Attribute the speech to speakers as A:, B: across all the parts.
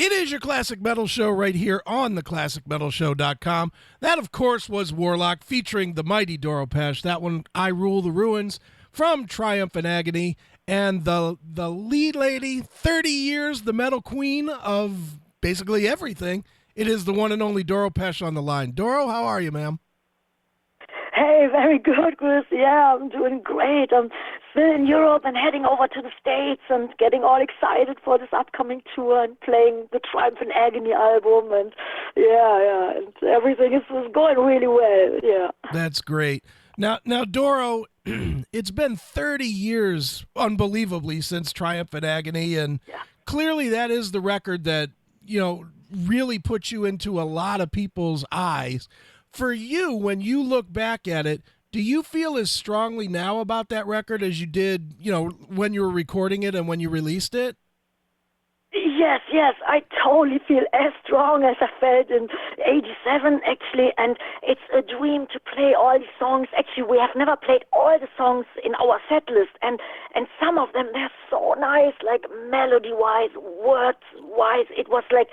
A: It is your Classic Metal Show right here on the ClassicMetalShow.com. That, of course, was Warlock featuring the mighty Doro Pesch. That one, I Rule the Ruins from Triumph and Agony. And the lead lady, 30 years, the metal queen of basically everything. It is the one and only Doro Pesch on the line. Doro, how are you, ma'am?
B: Hey, very good, Chris. Yeah, I'm doing great. I'm still in Europe and heading over to the States and getting all excited for this upcoming tour and playing the Triumph and Agony album. And and everything is going really well. Yeah.
A: That's great. Now, Doro, it's been 30 years, unbelievably, since Triumph and Agony, and clearly that is the record that, really puts you into a lot of people's eyes. For you, when you look back at it, do you feel as strongly now about that record as you did, when you were recording it and when you released it?
B: Yes, I totally feel as strong as I felt in '87, actually, and it's a dream to play all these songs. Actually, we have never played all the songs in our set list, and some of them, they're so nice, like melody-wise, words-wise. It was like,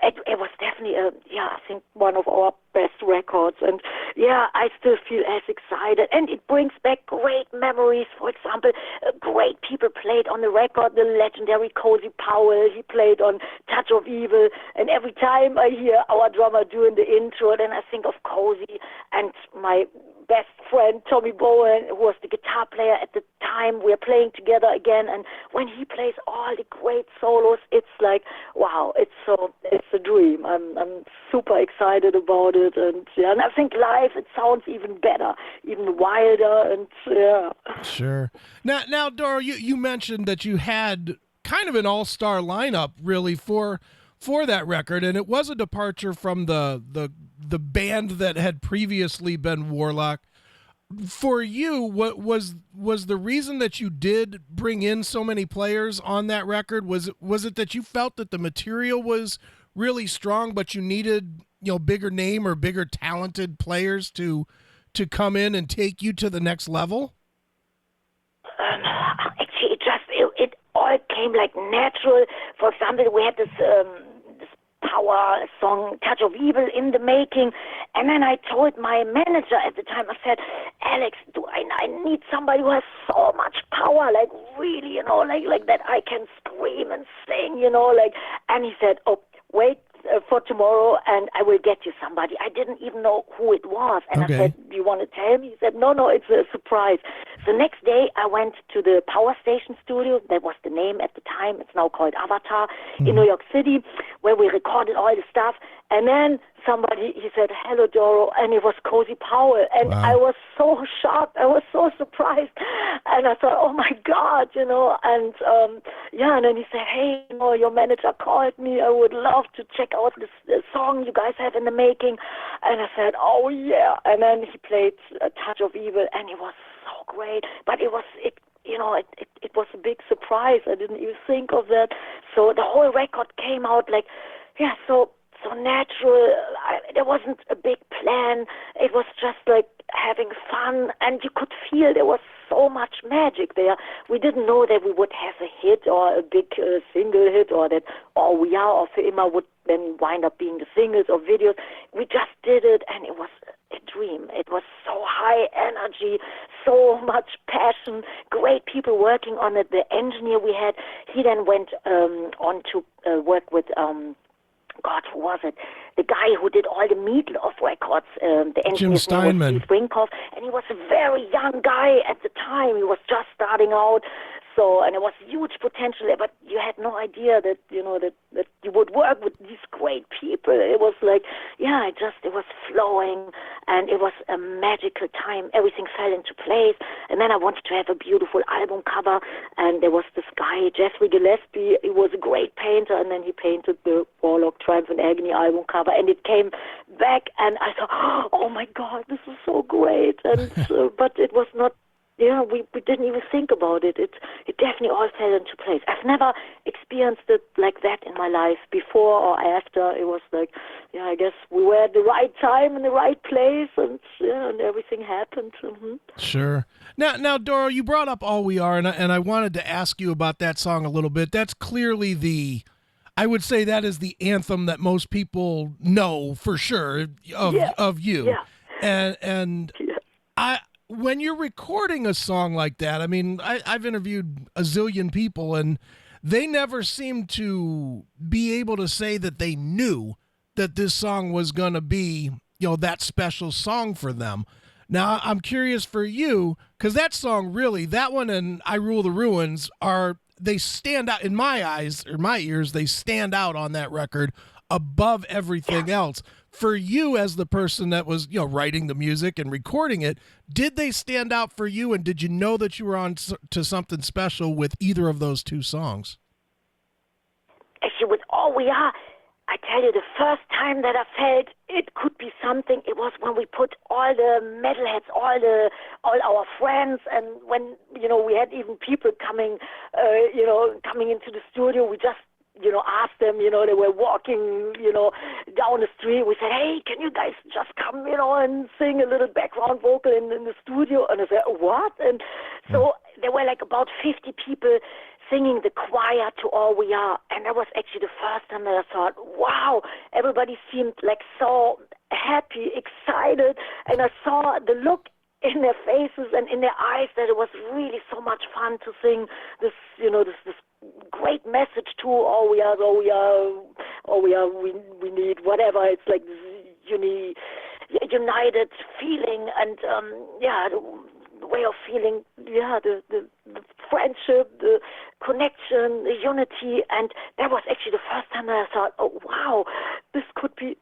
B: it was definitely, I think one of our best records, and I still feel as excited, and it brings back great memories. For example, great people played on the record, the legendary Cozy Powell. He played on Touch of Evil, and every time I hear our drummer doing the intro, then I think of Cozy and my best friend Tommy Bowen, who was the guitar player at the time. We're playing together again, and when he plays all the great solos, it's like, wow, it's a dream. I'm super excited about it, and I think live it sounds even better, even wilder, and
A: Sure. Now, Doro, you mentioned that you had kind of an all-star lineup really for that record, and it was a departure from the band that had previously been Warlock. For you, what was the reason that you did bring in so many players on that record? Was it that you felt that the material was really strong, but you needed bigger name or bigger talented players to come in and take you to the next level?
B: Actually, it all came like natural. For example, we had this power song Touch of Evil in the making, and then I told my manager at the time, I said, Alex, I need somebody who has so much power, like really, like that I can scream and sing, and he said, oh, wait for tomorrow and I will get you somebody. I didn't even know who it was, and I said, do you want to tell me? He said, no, it's a surprise. The next day I went to the Power Station studio. That was the name at the time. It's now called Avatar, in New York City, where we recorded all the stuff. And then he said, hello, Doro, and it was Cozy Powell. And I was so shocked. I was so surprised. And I thought, oh, my God, And, and then he said, hey, your manager called me. I would love to check out this song you guys have in the making. And I said, oh, yeah. And then he played Touch of Evil, and it was so great. But it was a big surprise. I didn't even think of that. So the whole record came out like, so natural. There wasn't a big plan. It was just like having fun, and you could feel there was so much magic there. We didn't know that we would have a hit or a big single hit, or that All We Are or For Immer would then wind up being the singles or videos. We just did it, and it was a dream. It was so high energy, so much passion, great people working on it. The engineer we had, he then went on to work with God, who was it? The guy who did all the Meatloaf records, the engineer,
A: Jim Steinman.
B: Steve Winkhoff, and he was a very young guy at the time. He was just starting out, and it was huge potential there, but you had no idea that that you would work with these great people. It was like, it was flowing, and it was a magical time. Everything fell into place, and then I wanted to have a beautiful album cover, and there was this guy, Jeffrey Gillespie. He was a great painter, and then he painted the Warlock Triumph and Agony album cover, and it came back, and I thought, oh my God, this is so great, and but it was not. We didn't even think about it. It definitely all fell into place. I've never experienced it like that in my life, before or after. It was like, I guess we were at the right time in the right place, and and everything happened.
A: Sure. Now, Doro, you brought up All We Are, and I wanted to ask you about that song a little bit. That's clearly I would say that is the anthem that most people know for sure of you.
B: Yeah.
A: And
B: Yeah.
A: I when you're recording a song like that, I mean, I've interviewed a zillion people and they never seem to be able to say that they knew that this song was going to be, that special song for them. Now, I'm curious for you, because that song really, that one and I Rule the Ruins they stand out in my eyes or my ears, they stand out on that record above everything else. For you as the person that was, writing the music and recording it, did they stand out for you, and did you know that you were on to something special with either of those two songs?
B: Actually, with All We Are, I tell you, the first time that I felt it could be something, it was when we put all the metalheads, all our friends, and when, we had even people coming into the studio. We just, asked them, they were walking, down the street. We said, hey, can you guys just come, and sing a little background vocal in the studio? And I said, what? And so there were like about 50 people singing the choir to All We Are. And that was actually the first time that I thought, wow, everybody seemed like so happy, excited. And I saw the look in their faces and in their eyes that it was really so much fun to sing this, this great message to All We Are, we need whatever. It's like this united feeling and, the way of feeling, the friendship, the connection, the unity, and that was actually the first time that I thought, oh wow, this could be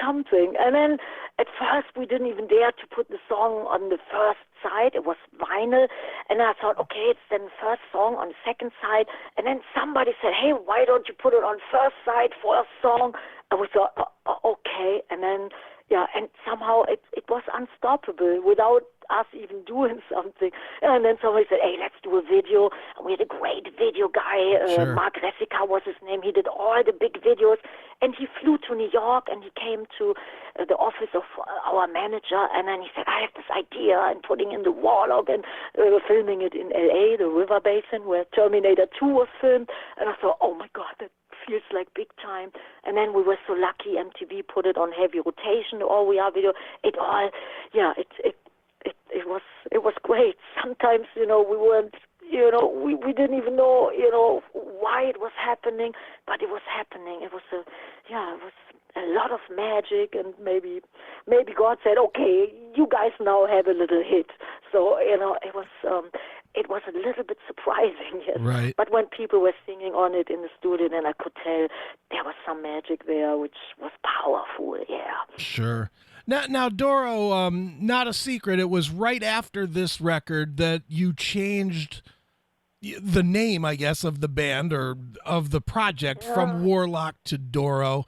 B: something. And then at first we didn't even dare to put the song on the first side. It was vinyl, and I thought, okay, it's then the first song on the second side. And then somebody said, hey, why don't you put it on first side for a song? And we thought, okay, and then. Yeah, and somehow it was unstoppable without us even doing something. And then somebody said, hey, let's do a video. And we had a great video guy,
A: Sure.
B: Mark Ressica was his name. He did all the big videos. And he flew to New York and he came to the office of our manager. And then he said, I have this idea, and putting in the Warlock and filming it in L.A., the river basin where Terminator 2 was filmed. And I thought, oh my God, that feels like big time. And then we were so lucky, MTV put it on heavy rotation, the All We Are video. It was great. Sometimes, we weren't, we didn't even know, why it was happening, but it was happening. It was a lot of magic, and maybe God said, okay, you guys now have a little hit. So, it was a little bit surprising, yes.
A: Right.
B: But when people were singing on it in the studio, then I could tell there was some magic there, which was powerful, yeah.
A: Sure. Now, Doro, not a secret, it was right after this record that you changed the name, I guess, of the band or of the project from Warlock to Doro.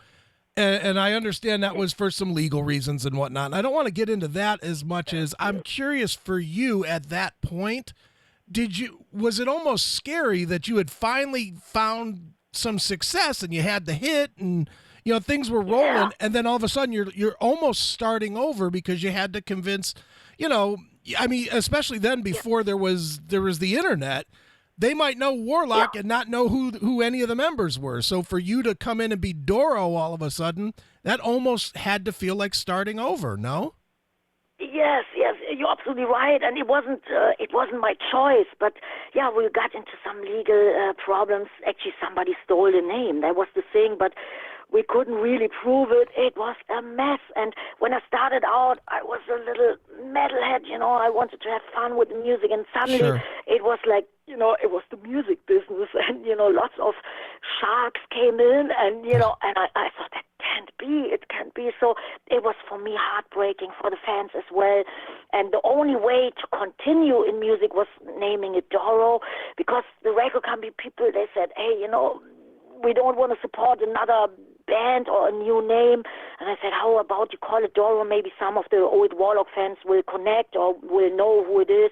A: And I understand that was for some legal reasons and whatnot. And I don't want to get into that as much as I'm curious for you at that point. Was it almost scary that you had finally found some success and you had the hit and things were rolling, and then all of a sudden you're almost starting over because you had to convince, especially then before there was the internet, they might know Warlock and not know who any of the members were. So for you to come in and be Doro all of a sudden, that almost had to feel like starting over, no?
B: Yes, you're absolutely right, and it wasn't my choice. But yeah, we got into some legal problems. Actually, somebody stole the name. That was the thing, but we couldn't really prove it. It was a mess. And when I started out, I was a little metalhead. I wanted to have fun with the music, and suddenly it was like it was the music business, and lots of sharks came in, and and I thought that it can't be. So it was for me heartbreaking, for the fans as well. And the only way to continue in music was naming it Doro, because the record company people, they said, hey, we don't want to support another band or a new name. And I said, how about you call it Doro? Maybe some of the old Warlock fans will connect or will know who it is.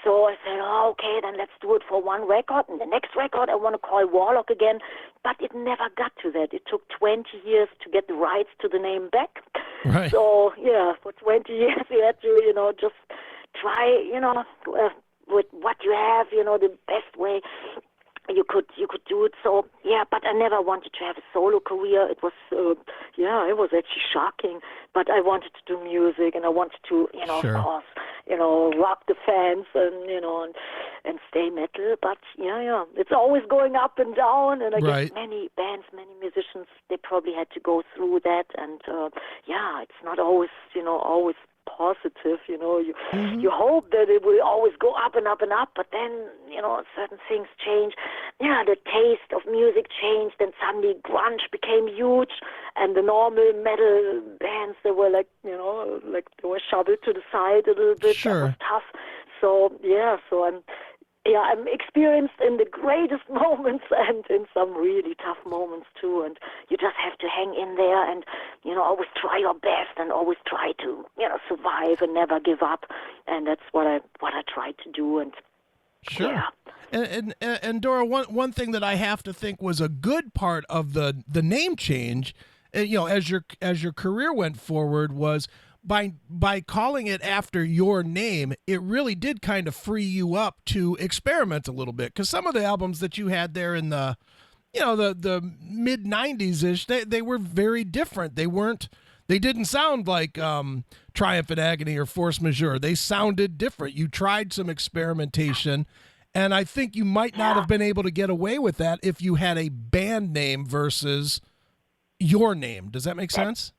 B: So I said, okay, then let's do it for one record. And the next record I want to call Warlock again. But it never got to that. It took 20 years to get the rights to the name back.
A: Right.
B: So, for 20 years we had to, just try, with what you have, the best way. you could do it. So yeah, but I never wanted to have a solo career. It was it was actually shocking. But I wanted to do music, and I wanted to,
A: Sure.
B: of course, rock the fans, and and stay metal. But yeah, it's always going up and down. And I
A: Right.
B: guess many bands, many musicians, they probably had to go through that. And it's not always always positive. You hope that it will always go up and up and up, but then certain things change. Yeah, the taste of music changed, and suddenly grunge became huge, and the normal metal bands, they were like they were shoveled to the side a little bit.
A: Sure.
B: That was tough. So I'm experienced in the greatest moments and in some really tough moments too. And you just have to hang in there and, always try your best and always try to, survive and never give up. And that's what I tried to do. And
A: Sure.
B: yeah.
A: And Dora, one thing that I have to think was a good part of the name change, as your career went forward, was by calling it after your name, it really did kind of free you up to experiment a little bit. Because some of the albums that you had there in the the mid 90s ish, they were very different. They didn't sound like Triumph and Agony or Force Majeure. They sounded different. You tried some experimentation, and I think you might not have been able to get away with that if you had a band name versus your name. Does that make sense?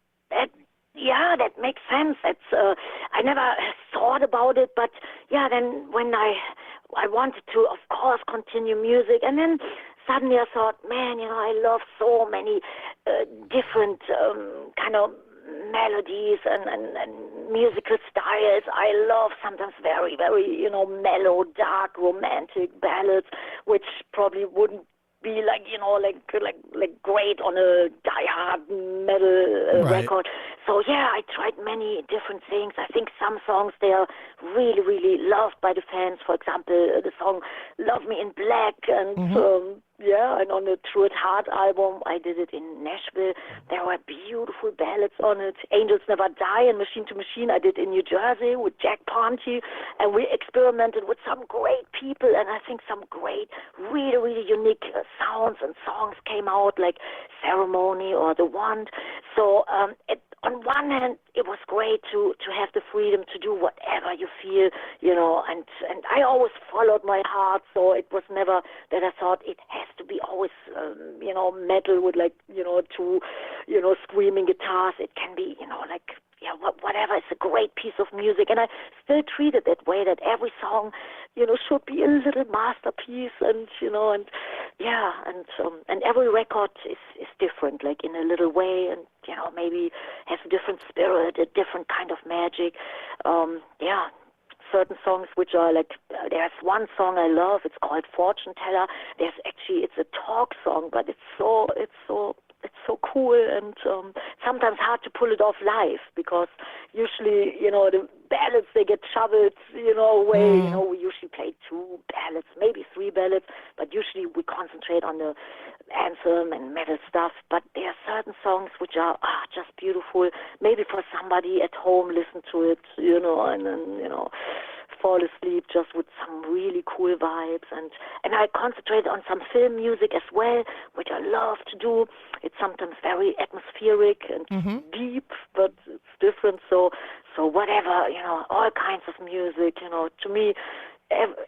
B: Yeah, that makes sense. It's I never thought about it, but yeah, then when I wanted to, of course, continue music, and then suddenly I thought, man, I love so many different kind of melodies and musical styles. I love sometimes very, very, mellow, dark, romantic ballads, which probably wouldn't be like great on a die-hard metal
A: Right.
B: record. So yeah, I tried many different things. I think some songs, they are really, really loved by the fans. For example, the song "Love Me in Black," and and on the True at Heart album, I did it in Nashville. There were beautiful ballads on it. "Angels Never Die" and "Machine to Machine" I did in New Jersey with Jack Ponty, and we experimented with some great people, and I think some great, really, really unique sounds and songs came out, like "Ceremony" or "The Wand." So on one hand, it was great to have the freedom to do whatever you feel, and I always followed my heart, so it was never that I thought it has to be always, metal with two, screaming guitars. It can be, whatever. It's a great piece of music, and I still treat it that way, that every song, should be a little masterpiece, and and every record is different, like in a little way, and maybe has a different spirit, a different kind of magic. Certain songs which are like, there's one song I love. It's called "Fortune Teller." It's a talk song, but it's so cool, and sometimes hard to pull it off live, because usually, the ballads, they get shoveled, away. We usually play 2 ballads, maybe 3 ballads, but usually we concentrate on the anthem and metal stuff. But there are certain songs which are just beautiful. Maybe for somebody at home, listen to it, and then, fall asleep just with some really cool vibes. And I concentrate on some film music as well, which I love to do. It's sometimes very atmospheric and deep, but it's different. So whatever, all kinds of music, to me,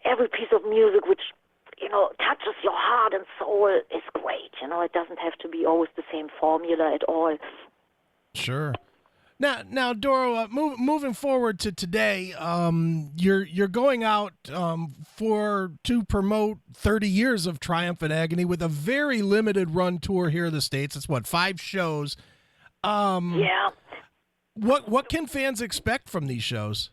B: every piece of music which, touches your heart and soul is great. It doesn't have to be always the same formula at all.
A: Sure. Now, Doro, moving forward to today, you're going out to promote 30 years of Triumph and Agony with a very limited run tour here in the States. It's 5 shows.
B: Yeah.
A: What can fans expect from these shows?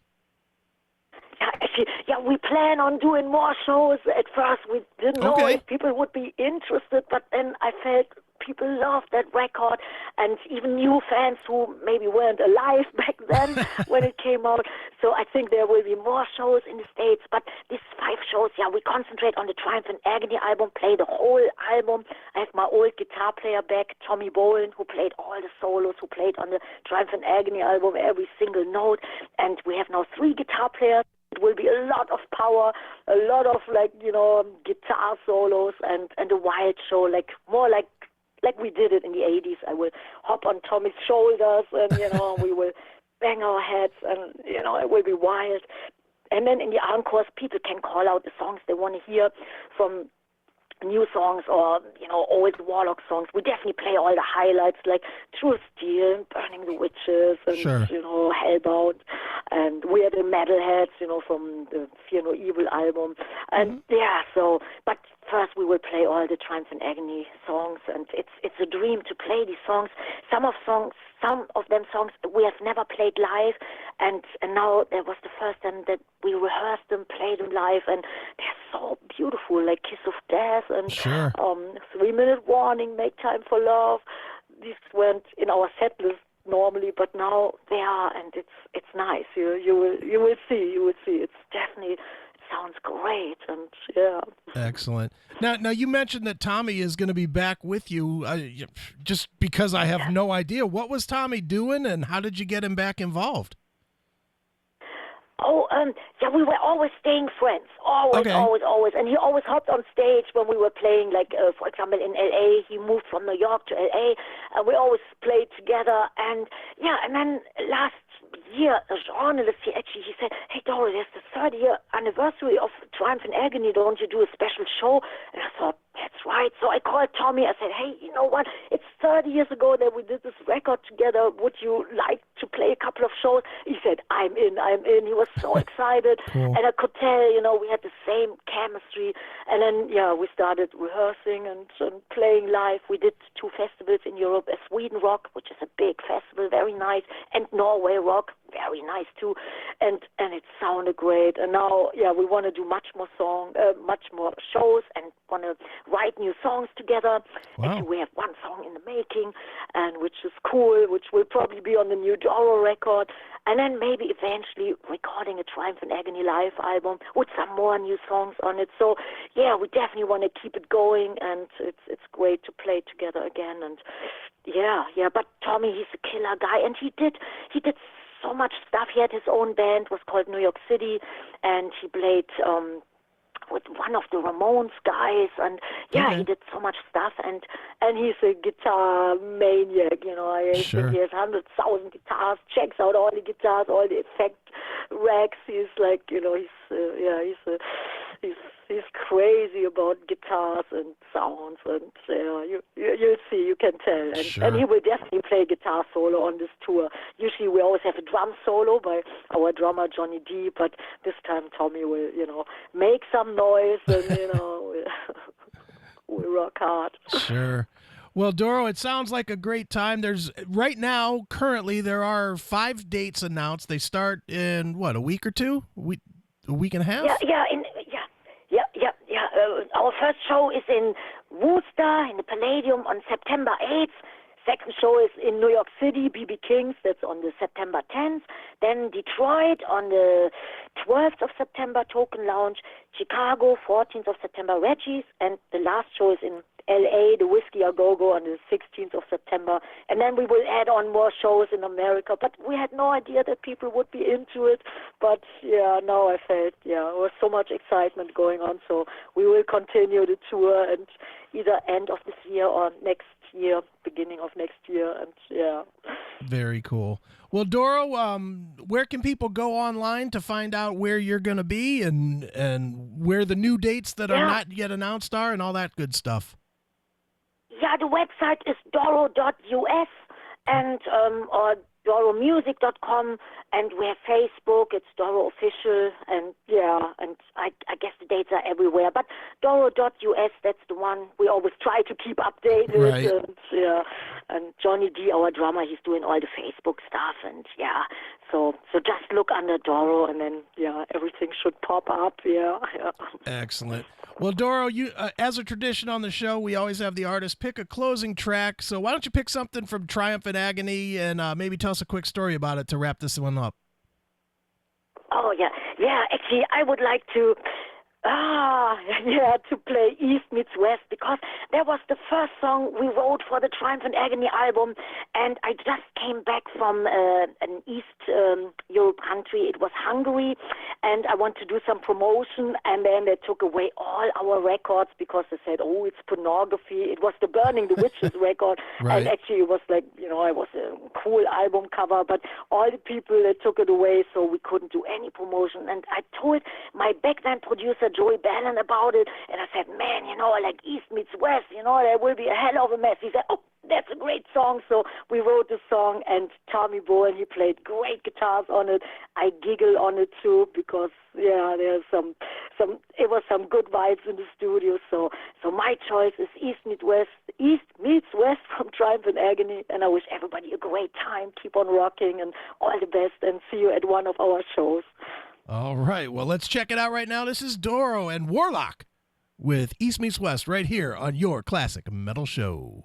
B: Yeah, we plan on doing more shows. At first, we didn't know
A: Okay.
B: if people would be interested, but then I felt people loved that record, and even new fans who maybe weren't alive back then when it came out. So I think there will be more shows in the States, but these 5 shows, we concentrate on the Triumph and Agony album, play the whole album. I have my old guitar player back, Tommy Bowen, who played all the solos, who played on the Triumph and Agony album every single note, and we have now 3 guitar players It will be a lot of power, a lot of guitar solos and a wild show, more like we did it in the 80s. I will hop on Tommy's shoulders and, we will bang our heads and, it will be wild. And then in the encores, people can call out the songs they want to hear from new songs or, old Warlock songs. We definitely play all the highlights like True Steel, Burning the Witches, and,
A: Sure.
B: Hellbound. And we are the metalheads, from the Fear No Evil album. And but first we will play all the Triumph and Agony songs. And it's a dream to play these songs. Some of them songs we have never played live. And now that was the first time that we rehearsed them, played them live, and they're so beautiful, like Kiss of Death and
A: Sure.
B: 3 Minute Warning, Make Time for Love. These weren't in our set list normally, but now they are, and it's nice. You will see. It's definitely, it sounds great, and yeah.
A: Excellent. Now you mentioned that Tommy is going to be back with you. Just because I have no idea, what was Tommy doing, and how did you get him back involved?
B: Oh, we were always staying friends. Always. And he always hopped on stage when we were playing, for example, in L.A. He moved from New York to L.A., and we always played together. And then last year, a journalist, he said, "Hey, Doro, there's the 30-year anniversary of Triumph and Agony. Don't you do a special show?" And I thought, that's right. So I called Tommy. I said, "Hey, you know what? It's 30 years ago that we did this record together. Would you like to play a couple of shows?" He said, I'm in. He was so excited.
A: Cool.
B: And I could tell, we had the same chemistry. And then, we started rehearsing and playing live. We did 2 festivals in Europe, a Sweden Rock, which is a big festival, very nice, and Norway Rock, very nice too. And it sounded great. And now, we want to do much more shows and want to write new songs together.
A: Wow.
B: Actually, we have one song in the making, and which is cool, which will probably be on the new Doro record. And then maybe eventually recording a Triumph and Agony live album with some more new songs on it. So, we definitely want to keep it going, and it's great to play together again. And but Tommy, he's a killer guy, and he did so much stuff. He had his own band, was called New York City, and he played with one of the Ramones guys, and he did so much stuff, and he's a guitar maniac, I
A: Sure.
B: think he has 100,000 guitars, checks out all the guitars, all the effect racks. He's like, he's crazy about guitars and sounds, and you'll see, you can tell. And,
A: Sure.
B: and he will definitely play guitar solo on this tour. Usually we always have a drum solo by our drummer Johnny D, but this time Tommy will, make some noise and, we'll rock hard.
A: Sure. Well, Doro, it sounds like a great time. Currently, there are 5 dates announced. They start in, a week or two? A week and a half?
B: Yeah. Our first show is in Worcester, in the Palladium, on September 8th. Second show is in New York City, BB King's, that's on the September 10th. Then Detroit on the 12th of September, Token Lounge. Chicago, 14th of September, Reggie's. And the last show is in L.A., the Whiskey A Go-Go on the 16th of September. And then we will add on more shows in America. But we had no idea that people would be into it. But, now I felt, there was so much excitement going on. So we will continue the tour, and either end of this year or next year, beginning of next year. And,
A: Very cool. Well, Doro, where can people go online to find out where you're going to be and where the new dates that are not yet announced are and all that good stuff?
B: Yeah, the website is doro.us and or doromusic.com, and we have Facebook, it's Doro Official, and I guess the dates are everywhere. But Doro.us, that's the one we always try to keep updated.
A: Right.
B: And Johnny D, our drummer, he's doing all the Facebook stuff, and so just look under Doro, and then everything should pop up.
A: Excellent. Well, Doro, you as a tradition on the show, we always have the artist pick a closing track. So why don't you pick something from Triumph and Agony and maybe tell us a quick story about it to wrap this one up?
B: Oh, yeah. Actually, I would like to Yeah, to play East Meets West, because that was the first song we wrote for the Triumph and Agony album, and I just came back from an East Europe country. It was Hungary, and I want to do some promotion, and then they took away all our records because they said, oh, it's pornography. It was the Burning the Witches record,
A: Right.
B: and actually it was like, it was a cool album cover, but all the people, they took it away, so we couldn't do any promotion. And I told my back then producer, Joey Bannon, about it, and I said, man, like East Meets West, there will be a hell of a mess. He said, oh, that's a great song. So we wrote the song, and Tommy Bowen, he played great guitars on it. I giggle on it too, because there's it was some good vibes in the studio. So my choice is East Meets West from Triumph and Agony, and I wish everybody a great time. Keep on rocking, and all the best, and see you at one of our shows.
A: All right, well, let's check it out right now. This is Doro and Warlock with East Meets West right here on your Classic Metal Show.